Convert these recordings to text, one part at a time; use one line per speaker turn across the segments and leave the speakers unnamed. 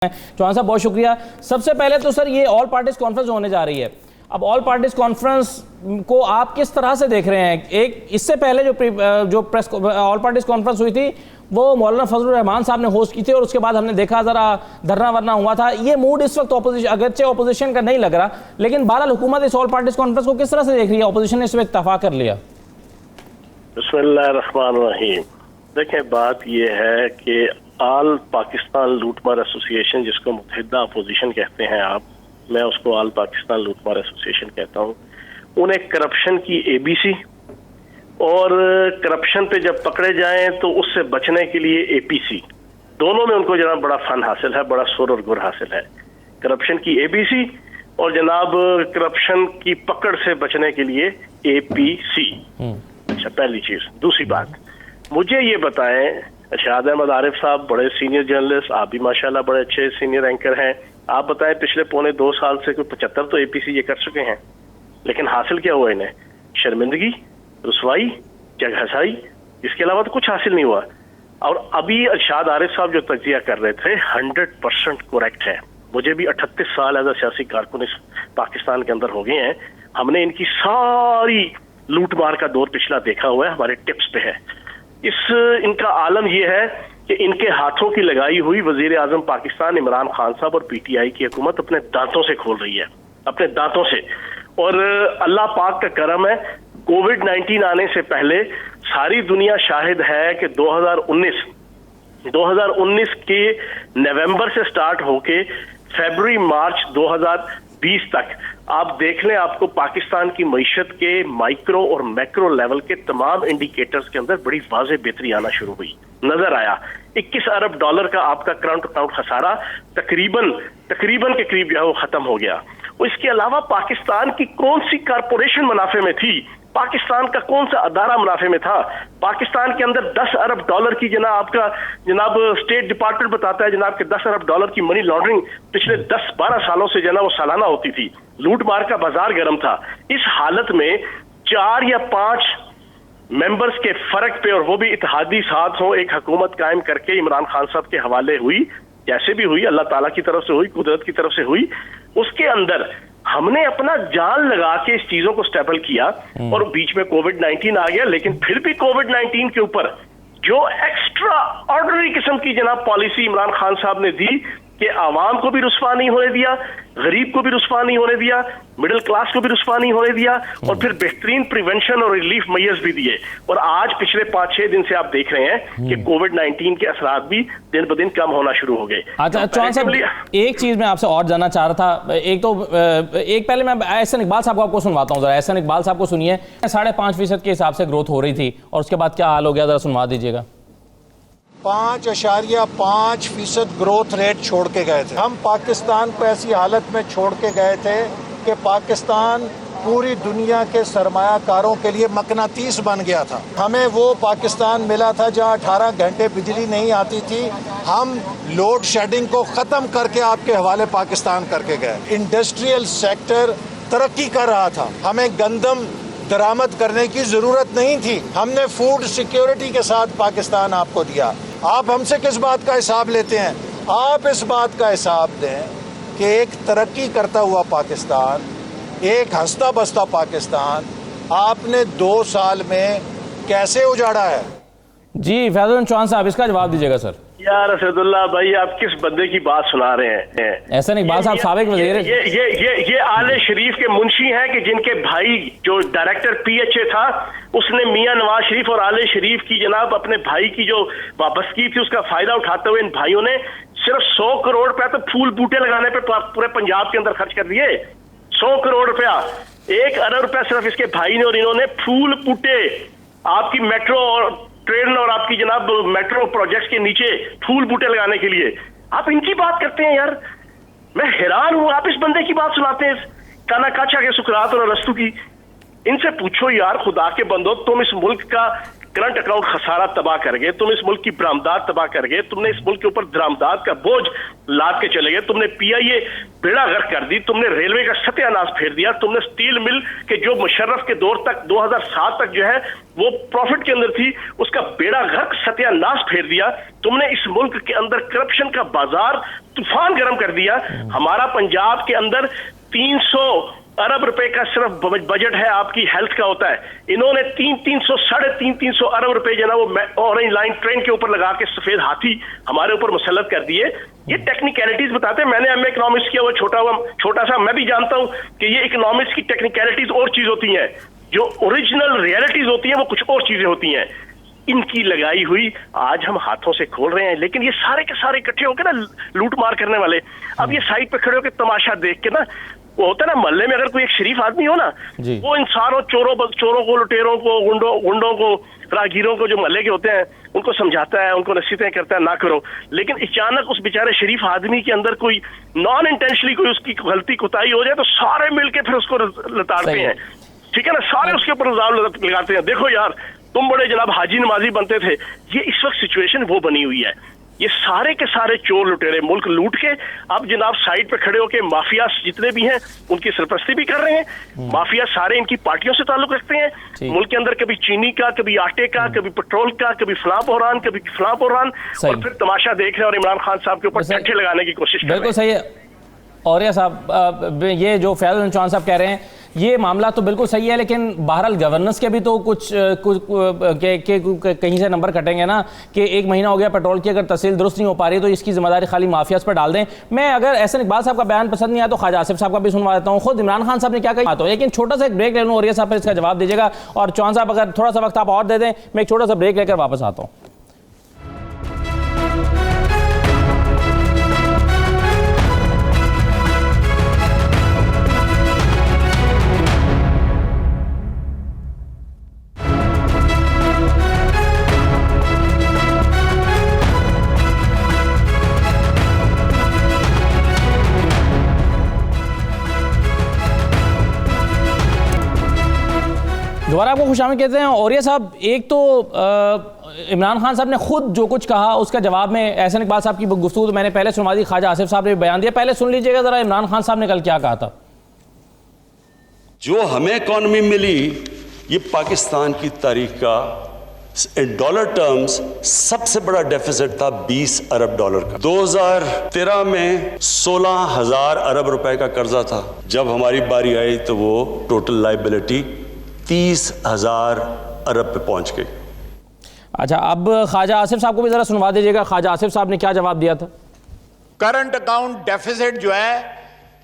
चौहान साहब बहुत शुक्रिया। सबसे पहले तो सर ये ऑल पार्टीज कॉन्फ्रेंस होने जा रही है। अब ऑल पार्टीज कॉन्फ्रेंस को आप किस तरह से देख रहे हैं? एक इससे पहले जो प्रेस ऑल पार्टीज कॉन्फ्रेंस हुई थी वो मौलाना फजलुर रहमान साहब ने होस्ट की थी और उसके बाद हमने देखा जरा धरना वरना हुआ था। ये मूड इस वक्त ऑपोजिशन, अगरचे ऑपोजिशन का नहीं लग रहा, लेकिन बहरहाल हुकूमत इस ऑल पार्टीज कॉन्फ्रेंस को किस तरह से देख रही है? ऑपोजिशन ने इसमें इत्तफाक कर लिया।
बिस्मिल्लाहिर्रहमानिर्रहीम। देखें, बात यह है कि आल पाकिस्तान लूटमार एसोसिएशन, जिसको मुत्तहिदा अपोजिशन कहते हैं आप, मैं उसको आल पाकिस्तान लूटमार एसोसिएशन कहता हूँ, उन्हें करप्शन की एबीसी और करप्शन पे जब पकड़े जाएं तो उससे बचने के लिए एपीसी, दोनों में उनको जनाब बड़ा फन हासिल है, बड़ा सुर और गुर हासिल है। करप्शन की एबीसी और जनाब करप्शन की पकड़ से बचने के लिए एपीसी। अच्छा, पहली चीज। दूसरी बात, मुझे ये बताएं, शाद अहमद आरिफ साहब बड़े सीनियर जर्नलिस्ट, आप भी माशाल्लाह बड़े अच्छे सीनियर एंकर हैं, आप बताएं पिछले पौने 2 साल से कोई 75 तो एपीसी ये कर चुके हैं, लेकिन हासिल क्या हुआ इन्हें? शर्मिंदगी, रुसवाई, जगहसाई, इसके अलावा तो कुछ हासिल नहीं हुआ। और अभी शाद आरिफ साहब जो तज्जिया कर रहे थे 100% करेक्ट है। मुझे भी 38 साल एज अ सियासी कारकुन इस पाकिस्तान के अंदर हो गए हैं। हमने इनकी सारी लूटमार का दौर पिछला देखा हुआ है, हमारे टिप्स पे है। इनका आलम यह है कि इनके हाथों की लगाई हुई वजीर आजम पाकिस्तान इमरान खान साहब और पीटीआई की हुकूमत अपने दांतों से खोल रही है, अपने दांतों से। और अल्लाह पाक का करम है, कोविड-19 आने से पहले सारी दुनिया शाहिद है कि 2019 के नवंबर से स्टार्ट होके फरवरी मार्च 2020 तक आप देख लें, आपको पाकिस्तान की मईशत के माइक्रो और मैक्रो लेवल के तमाम इंडिकेटर्स के अंदर बड़ी वाज़ेह बेहतरी आना शुरू हुई, नजर आया। 21 अरब डॉलर का आपका करंट अकाउंट खसारा तकरीबन के करीब जो है वो खत्म हो गया। और इसके अलावा पाकिस्तान की कौन सी कारपोरेशन मुनाफे में थी, पाकिस्तान का कौन सा अदारा मुनाफे में था? पाकिस्तान के अंदर 10 अरब डॉलर की जनाब स्टेट डिपार्टमेंट बताता है जनाब के 10 अरब डॉलर की मनी लॉन्ड्रिंग पिछले 10-12 सालों से जना वो सालाना होती थी। लूट मार का बाजार गर्म था। इस हालत में 4 या 5 मेंबर्स के फर्क पे, और वो भी इत्तेहादी साथ हो, एक हुकूमत कायम करके इमरान खान साहब के हवाले हुई, जैसे भी हुई, अल्लाह ताला की तरफ से हुई, कुदरत की तरफ से हुई। उसके अंदर हमने अपना जान लगा के इस चीजों को स्टेबल किया और बीच में कोविड-19 आ गया। लेकिन फिर भी कोविड-19 के ऊपर जो एक्स्ट्रा ऑर्डिनरी किस्म की जनाब पॉलिसी इमरान खान साहब ने दी कि आवाम को भी रुस्वा नहीं होने दिया, गरीब को भी रुस्वा नहीं होने दिया, मिडिल क्लास को भी रुस्वा नहीं होने दिया, और फिर बेहतरीन प्रिवेंशन और रिलीफ मेजर्स भी दिए। और आज पिछले 5-6 दिन से आप देख रहे हैं कि कोविड-19 के असरात भी दिन ब दिन कम होना शुरू हो गए।
अच्छा चौहान साहब, एक चीज मैं आपसे और जानना चाह रहा था। एक पहले मैं एहसन इकबाल साहब को आपको सुनवाता हूँ, जरा एहसन इकबाल साहब को सुनिए। 5.5% के हिसाब से ग्रोथ हो रही थी और उसके बाद क्या हाल हो गया, जरा सुनवा दीजिएगा।
5.5% ग्रोथ रेट छोड़ के गए थे हम। पाकिस्तान को ऐसी हालत में छोड़ के गए थे कि पाकिस्तान पूरी दुनिया के सरमायाकारों के लिए मकनातीस बन गया था। हमें वो पाकिस्तान मिला था जहां 18 घंटे बिजली नहीं आती थी। हम लोड शेडिंग को खत्म करके आपके हवाले पाकिस्तान करके गए। इंडस्ट्रियल सेक्टर तरक्की कर रहा था, हमें गंदम दरामद करने की जरूरत नहीं थी। हमने फूड सिक्योरिटी के साथ पाकिस्तान आपको दिया। आप हमसे किस बात का हिसाब लेते हैं? आप इस बात का हिसाब दें कि एक तरक्की करता हुआ पाकिस्तान, एक हंसता बसता पाकिस्तान आपने 2 साल में कैसे उजाड़ा है? जी
फैजल चौहान साहब, इसका जवाब दीजिएगा सर।
यार असदुल्ला भाई, आप किस बंदे की बात सुना रहे हैं?
एहसन इकबाल साहब साबिक वज़ीर,
ये आले शरीफ के मुंशी हैं कि जिनके भाई जो डायरेक्टर पीएचए था, उसने मियां नवाज शरीफ और आले शरीफ की जनाब अपने भाई की जो वापसगी थी उसका फायदा उठाते हुए इन भाइयों ने सिर्फ 100 करोड़ रुपया तो फूल बूटे लगाने पे पूरे पंजाब के अंदर खर्च कर दिए। 100 करोड़ रुपया, 1 अरब रुपया सिर्फ इसके भाई ने और इन्होंने फूल बूटे, आपकी मेट्रो और ट्रेन और आपकी जनाब मेट्रो प्रोजेक्ट्स के नीचे फूल बूटे लगाने के लिए आप इनकी बात करते हैं। यार मैं हैरान हूं, आप इस बंदे की बात सुनाते हैं, काना काचा के सुकरात और अरस्तु की। इनसे पूछो यार, खुदा के बंदो, तुम इस मुल्क का करंट अकाउंट खसारा तबाह कर गए, तुम इस मुल्क की बरामदात तबाह कर गए, तुमने इस मुल्क के ऊपर दरामदात का बोझ लाद के चले गए, तुमने पीआईए बेड़ा गर्क कर दी, तुमने रेलवे का सत्यानाश फेर दिया, तुमने स्टील मिल के जो मुशर्रफ के दौर तक 2007 तक जो है वो प्रॉफिट के अंदर थी, उसका बेड़ा गर्क सत्यानाश फेर दिया, तुमने इस मुल्क के अंदर करप्शन का बाजार तूफान गर्म कर दिया। हमारा पंजाब के अंदर 300 अरब रुपए का सिर्फ बजट है आपकी हेल्थ का होता है, इन्होंने 300 अरब रुपए जो ना वो ऑरेंज लाइन ट्रेन के ऊपर लगा के सफेद हाथी हमारे ऊपर मुसल्लत कर दिए। ये टेक्निकलिटीज बताते हैं, मैंने एमए इकोनॉमिक्स किया, वो छोटा सा मैं भी जानता हूं कि ये इकोनॉमिक्स की टेक्निकलिटीज और चीज होती हैं, जो ओरिजिनल रियलिटीज होती हैं वो कुछ और चीजें होती हैं। इनकी लगाई हुई आज हम हाथों से खोल रहे हैं, लेकिन ये सारे के सारे इकट्ठे होकर ना लूट मार करने वाले अब ये साइड पे खड़े होकर तमाशा देख के ना, वो होता है ना मोहल्ले में अगर कोई एक शरीफ आदमी हो ना, वो इन सारों चोरों को, लुटेरों को, गुंडों को, राहगीरों को जो मोहल्ले के होते हैं उनको समझाता है, उनको नसीहतें करता है ना करो, लेकिन अचानक उस बेचारे शरीफ आदमी के अंदर कोई नॉन इंटेंशनली कोई उसकी गलती कुताही हो जाए तो सारे मिलके फिर उसको लताड़ते हैं, ठीक है ना, सारे उसके ऊपर इल्जाम लगाते हैं, देखो यार तुम बड़े जनाब हाजी नमाजी बनते थे। ये इस वक्त सिचुएशन वो बनी हुई है, ये सारे के सारे चोर लुटेरे मुल्क लूट के अब जनाब साइड पे खड़े होके माफिया जितने भी हैं उनकी सरपरस्ती भी कर रहे हैं। माफिया सारे इनकी पार्टियों से ताल्लुक रखते हैं, मुल्क के अंदर कभी चीनी का, कभी आटे का, कभी पेट्रोल का, कभी फलां बोहरान, कभी फलां बोहरान, और फिर तमाशा देख रहे हैं और इमरान खान साहब के ऊपर ठट्ठे लगाने की कोशिश कर रहे हैं। बिल्कुल
सही है औरिया साहब, ये जो फैज़ल चौहान साहब कह रहे हैं ये मामला तो बिल्कुल सही है, लेकिन बहरहाल गवर्नेंस के भी तो कुछ कहीं से नंबर कटेंगे ना कि एक महीना हो गया पेट्रोल की अगर तहसील दुरुस्त नहीं हो पा रही तो इसकी जिम्मेदारी खाली माफियाज पर डाल दें। मैं अगर एहसन इकबाल साहब का बयान पसंद नहीं आया तो ख्वाजा आसिफ साहब का भी सुनवा देता हूँ, खुद इमरान खान साहब ने क्या कहा, तो लेकिन छोटा सा एक ब्रेक ले लूँ, औरिया साहब पर इसका जवाब दीजिएगा, और चौहान साहब अगर थोड़ा सा वक्त आप और दे दें, मैं एक छोटा सा ब्रेक लेकर वापस आता हूँ। दोबारा आपको खुशामद कहते हैं। औरिया साहब, एक तो इमरान खान साहब ने खुद जो कुछ कहा उसका जवाब में एहसन इकबाल साहब की गुफ्तगू तो मैंने पहले सुनवा दी, ख्वाजा आसिफ साहब ने बयान दिया, पहले सुन लीजिएगा जरा इमरान खान साहब ने कल क्या कहा था।
जो हमें इकॉनमी मिली ये पाकिस्तान की तारीख का इन डॉलर टर्म्स सबसे बड़ा डेफिसिट था 20 अरब डॉलर का। 2013 में 16,000 अरब रुपए का कर्जा था, जब हमारी बारी आई तो वो टोटल लाइबिलिटी 30,000 अरब पे पहुंच गई।
अच्छा, अब ख्वाजा आसिफ साहब को भी जरा सुनवा दीजिएगा, ख्वाजा आसिफ साहब ने क्या जवाब दिया था।
करंट अकाउंट डेफिसिट जो है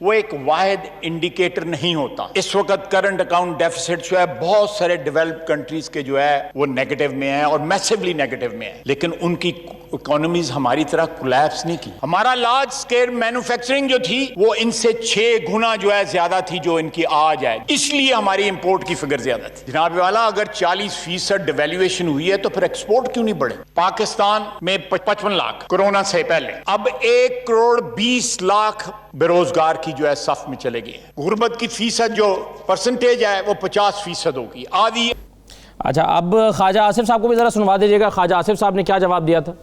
वो एक वाहिद इंडिकेटर नहीं होता। इस वक्त करंट अकाउंट डेफिसिट जो है बहुत सारे डेवलप्ड कंट्रीज के जो है वो नेगेटिव में है और मैसिवली नेगेटिव में है, लेकिन उनकी इकोनॉमीज हमारी तरह कोलैप्स नहीं की। हमारा लार्ज स्केल मैन्युफैक्चरिंग जो थी वो इनसे 6 गुना जो है ज्यादा थी जो इनकी आज है, इसलिए हमारी इंपोर्ट की फिगर ज्यादा थी। जनाब वाला, अगर 40% डिवैल्यूएशन हुई है तो फिर एक्सपोर्ट क्यों नहीं बढ़े। पाकिस्तान में 55 लाख कोरोना से पहले, अब 1 करोड़ 20 लाख बेरोजगार की जो है सफ में चले गए। गुर्बत की फीसद जो परसेंटेज है वो 50% होगी आदि।
अच्छा, अब ख्वाजा आसिफ साहब को भी जरा सुनवा दीजिएगा, ख्वाजा आसिफ साहब ने क्या जवाब दिया था।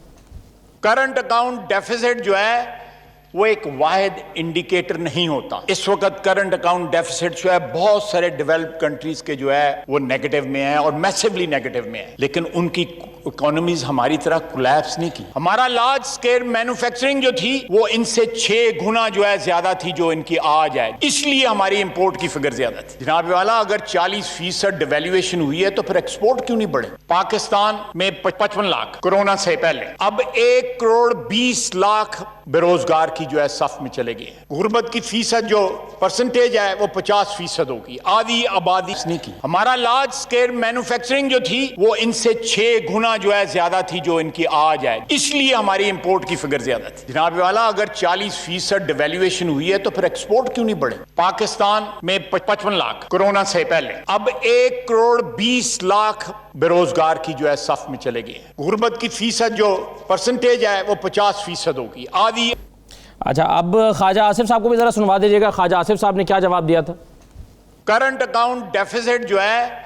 करंट अकाउंट डेफिसिट जो है वो एक वाहिद इंडिकेटर नहीं होता। इस वक्त करंट अकाउंट डेफिसिट जो है बहुत सारे डेवलप्ड कंट्रीज के जो है वो नेगेटिव में है और मैसिवली नेगेटिव में है, लेकिन उनकी इकोनॉमीज हमारी तरह कोलैप्स नहीं की। हमारा लार्ज स्केल मैन्युफैक्चरिंग जो थी वो इनसे 6 गुना जो है ज्यादा थी जो इनकी आज है, इसलिए हमारी इंपोर्ट की फिगर ज्यादा थी। जनाब वाला, अगर 40% डिवैल्यूएशन हुई है तो फिर एक्सपोर्ट क्यों नहीं बढ़े। पाकिस्तान में 55 लाख कोरोना से पहले, अब 1 करोड़ 20 लाख बेरोजगार की जो है सफ में चले गए। गुर्बत की फीसद जो परसेंटेज है वो 50% होगी आदि आबादी नहीं की। हमारा लार्ज स्केल मैन्युफैक्चरिंग जो थी वो इनसे 6 गुना जो है ज्यादा थी जो इनकी आज है, इसलिए हमारी इंपोर्ट की फिगर ज्यादा थी। जनाब वाला, अगर 40% डिवैल्यूएशन हुई है तो फिर एक्सपोर्ट क्यों नहीं बढ़े। पाकिस्तान में 55 लाख कोरोना से पहले, अब 1 करोड़ 20 लाख बेरोजगार की जो है सफ में चले गए। गुर्बत की फीसद जो परसेंटेज है वो 50% होगी आदि।
अच्छा, अब ख्वाजा आसिफ साहब को भी जरा सुनवा दीजिएगा, ख्वाजा आसिफ साहब ने क्या जवाब दिया था।
करंट अकाउंट डेफिसिट जो है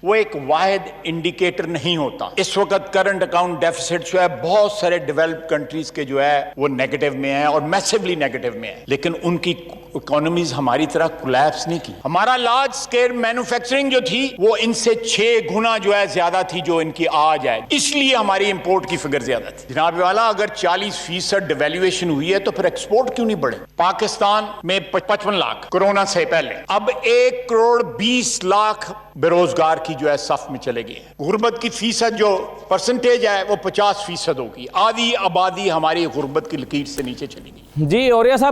वो एक वाहिद इंडिकेटर नहीं होता। इस वक्त करंट अकाउंट डेफिसिट जो है बहुत सारे डेवलप्ड कंट्रीज के जो है वो नेगेटिव में है और मैसिवली नेगेटिव में है, लेकिन उनकी इकोनॉमीज हमारी तरह कोलैप्स नहीं की। हमारा लार्ज स्केल मैन्युफैक्चरिंग जो थी वो इनसे 6 गुना जो है ज्यादा थी जो इनकी आज है, इसलिए हमारी इंपोर्ट की फिगर ज्यादा थी। जनाब वाला, अगर 40% डिवैल्यूएशन हुई है तो फिर एक्सपोर्ट क्यों नहीं बढ़े? पाकिस्तान में 55 लाख कोरोना से पहले, अब 1 करोड़ 20 लाख बेरोजगार की जो है सफ में चले गए। गुर्बत की फीसद जो परसेंटेज है वो 50% होगी। आधी आबादी हमारी गुर्बत की लकीर से नीचे चली गई।
जी औरिया साहब,